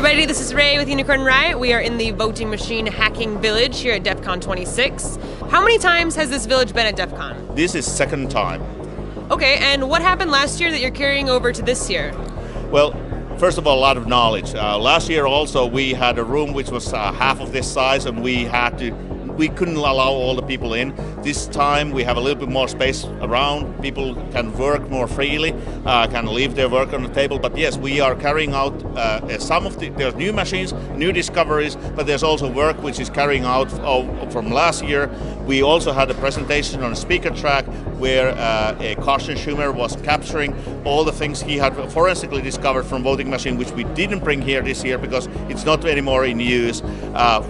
everybody, this is Ray with Unicorn Riot. We are in the voting machine hacking village here at DEFCON 26. How many times has this village been at DEFCON? This is second time. Okay, and what happened last year that you're carrying over to this year? Well, first of all, a lot of knowledge. Last year also we had a room which was half of this size, and we couldn't allow all the people in. This time we have a little bit more space around. People can work more freely, can leave their work on the table. But yes, we are carrying out some of there's new machines, new discoveries, but there's also work which is carrying out from last year. We also had a presentation on a speaker track where Carsten Schumer was capturing all the things he had forensically discovered from voting machine, which we didn't bring here this year because it's not anymore in use.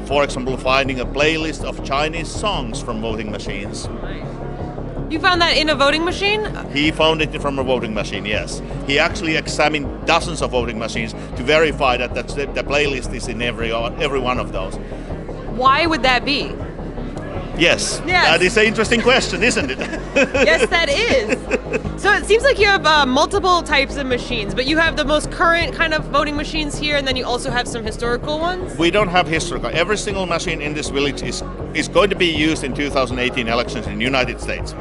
For example, finding a playlist of Chinese songs from voting machines. You found that in a voting machine? He found it from a voting machine, yes. He actually examined dozens of voting machines to verify that the playlist is in every one of those. Why would that be? Yes, that is an interesting question, isn't it? Yes, that is. So it seems like you have multiple types of machines, but you have the most current kind of voting machines here, and then you also have some historical ones? We don't have historical. Every single machine in this village is going to be used in 2018 elections in the United States.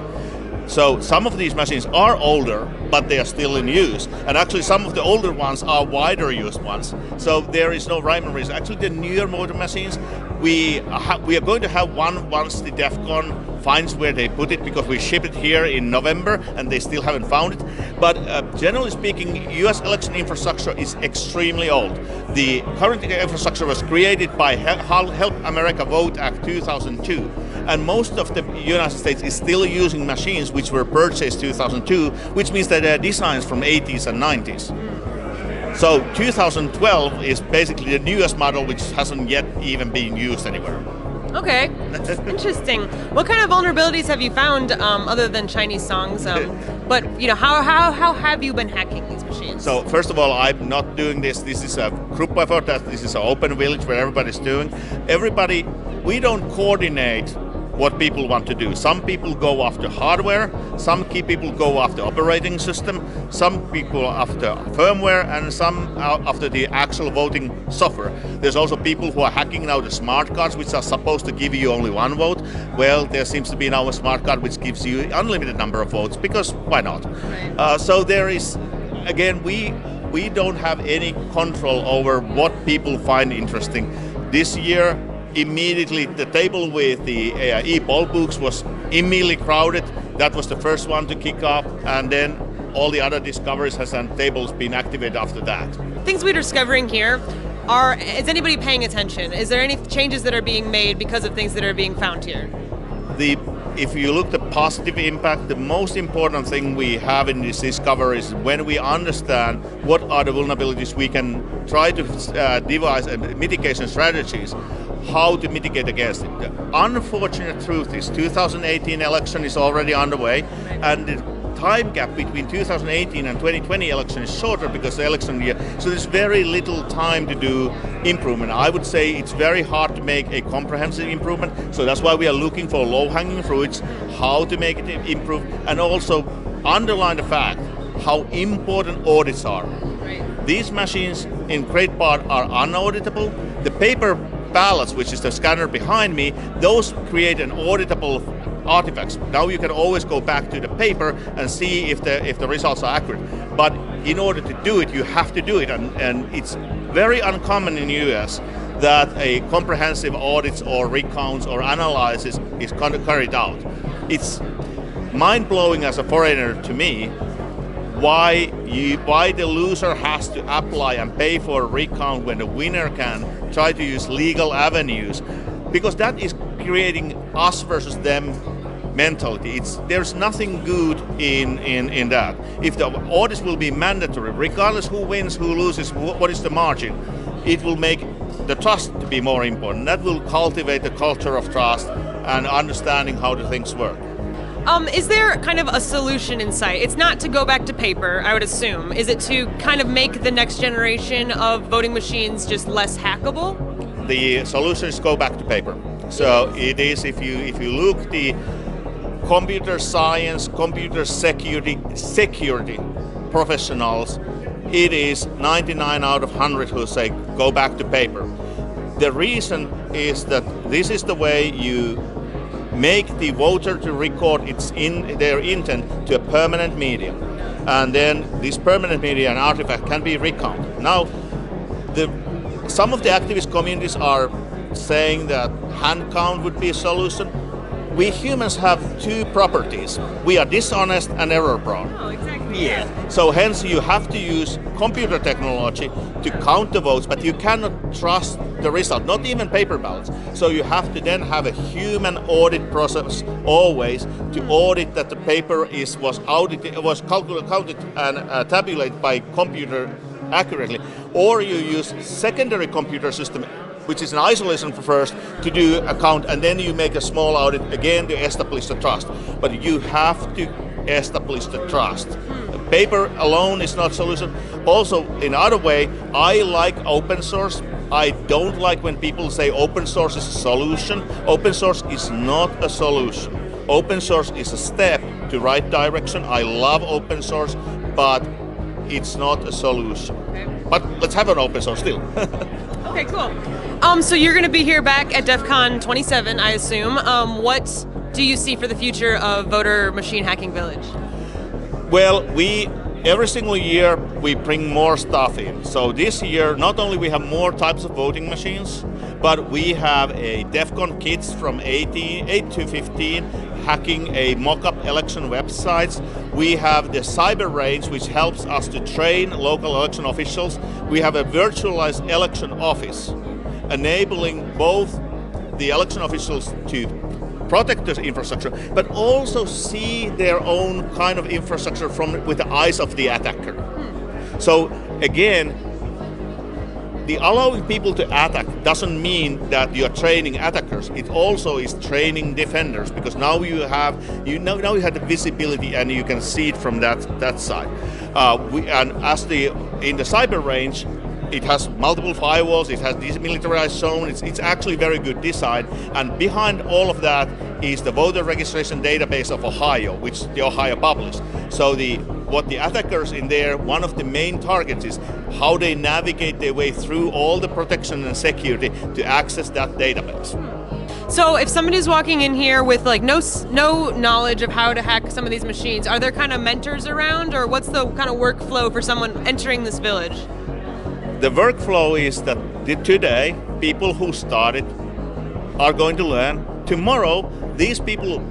So some of these machines are older, but they are still in use. And actually some of the older ones are wider used ones. So there is no rhyme or reason. Actually the newer voting machines, we are going to have one once the DEFCON finds where they put it, because we ship it here in November and they still haven't found it. But generally speaking, US election infrastructure is extremely old. The current infrastructure was created by Help America Vote Act 2002. And most of the United States is still using machines which were purchased 2002, which means that they're designs from 80s and 90s. So 2012 is basically the newest model, which hasn't yet even been used anywhere. Okay, interesting. What kind of vulnerabilities have you found other than Chinese songs? But how have you been hacking these machines? So first of all, I'm not doing this. This is a group effort. This is an open village where everybody's doing. We don't coordinate what people want to do. Some people go after hardware, some people go after operating system, some people after firmware, and some after the actual voting software. There's also people who are hacking now the smart cards, which are supposed to give you only one vote. Well, there seems to be now a smart card which gives you unlimited number of votes, because why not? Right. So there is, again, we don't have any control over what people find interesting. This year, immediately the table with the e-poll books was immediately crowded. That was the first one to kick off, and then all the other discoveries and tables been activated after that. Things we're discovering here is anybody paying attention? Is there any changes that are being made because of things that are being found here? If you look at the positive impact, the most important thing we have in this discovery is when we understand what are the vulnerabilities, we can try to devise mitigation strategies, how to mitigate against it. The unfortunate truth is 2018 election is already underway, and the time gap between 2018 and 2020 election is shorter because the election year, so there's very little time to do improvement. I would say it's very hard to make a comprehensive improvement, so that's why we are looking for low-hanging fruits, how to make it improve, and also underline the fact how important audits are. Right. These machines in great part are unauditable. The paper ballots, which is the scanner behind me, those create an auditable artifacts. Now you can always go back to the paper and see if the results are accurate. But in order to do it, you have to do it, and it's very uncommon in the US that a comprehensive audits or recounts or analysis is carried out. It's mind-blowing as a foreigner to me why the loser has to apply and pay for a recount when the winner can try to use legal avenues, because that is creating us versus them mentality. There's nothing good in that. If the audits will be mandatory, regardless who wins, who loses, what is the margin, it will make the trust to be more important. That will cultivate the culture of trust and understanding how the things work. Is there kind of a solution in sight? It's not to go back to paper, I would assume. Is it to kind of make the next generation of voting machines just less hackable? The solution is go back to paper. So it is, if you look the computer science, computer security professionals, it is 99 out of 100 who say go back to paper. The reason is that this is the way you make the voter to record their intent to a permanent medium. And then this permanent media and artifact can be recounted. Now, some of the activist communities are saying that hand count would be a solution. We humans have two properties. We are dishonest and error prone. Oh, exactly. Yeah. So hence you have to use computer technology to count the votes, but you cannot trust the result, not even paper ballots. So you have to then have a human audit process always to audit that the paper was counted and tabulated by computer accurately. Or you use secondary computer system, which is an isolation first, to do a count, and then you make a small audit again to establish the trust. But you have to establish the trust. Paper alone is not a solution. Also, in other way, I like open source. I don't like when people say open source is a solution. Open source is not a solution. Open source is a step to right direction. I love open source, but it's not a solution. Okay. But let's have an open source still. Okay, cool. So you're going to be here back at DEFCON 27, I assume. What do you see for the future of Voter Machine Hacking Village? Well, every single year we bring more stuff in. So this year, not only we have more types of voting machines, but we have a DEFCON kits from 8 to 15 hacking a mock-up election websites. We have the cyber range, which helps us to train local election officials. We have a virtualized election office, enabling both the election officials to protect the infrastructure, but also see their own kind of infrastructure with the eyes of the attacker. So again, the allowing people to attack doesn't mean that you are training attackers. It also is training defenders, because now you have the visibility and you can see it from that side. And in the cyber range, it has multiple firewalls, it has demilitarized zone, it's actually very good design, and behind all of that is the voter registration database of Ohio, which the Ohio published. So what the attackers in there, one of the main targets is how they navigate their way through all the protection and security to access that database. So if somebody's walking in here with like no knowledge of how to hack some of these machines, are there kind of mentors around, or what's the kind of workflow for someone entering this village? The workflow is that today, people who started are going to learn. Tomorrow, these people,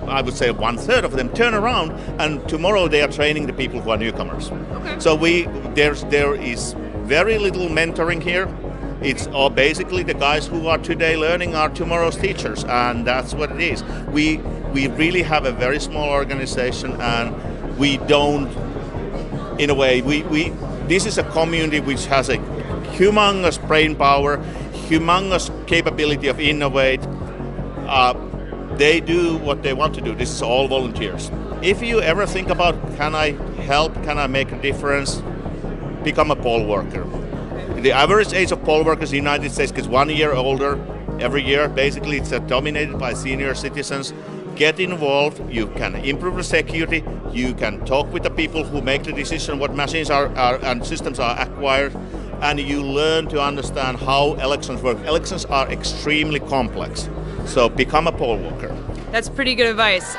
I would say 1/3 of them, turn around, and tomorrow they are training the people who are newcomers. Okay. So there is very little mentoring here. It's all basically the guys who are today learning are tomorrow's teachers, and that's what it is. We really have a very small organization, and we don't, in a way, this is a community which has a humongous brain power, humongous capability of innovate. They do what they want to do. This is all volunteers. If you ever think about, can I help, can I make a difference, become a poll worker. The average age of poll workers in the United States gets 1 year older every year. Basically, it's dominated by senior citizens. Get involved, you can improve the security, you can talk with the people who make the decision what machines are and systems are acquired, and you learn to understand how elections work. Elections are extremely complex, so become a poll worker. That's pretty good advice.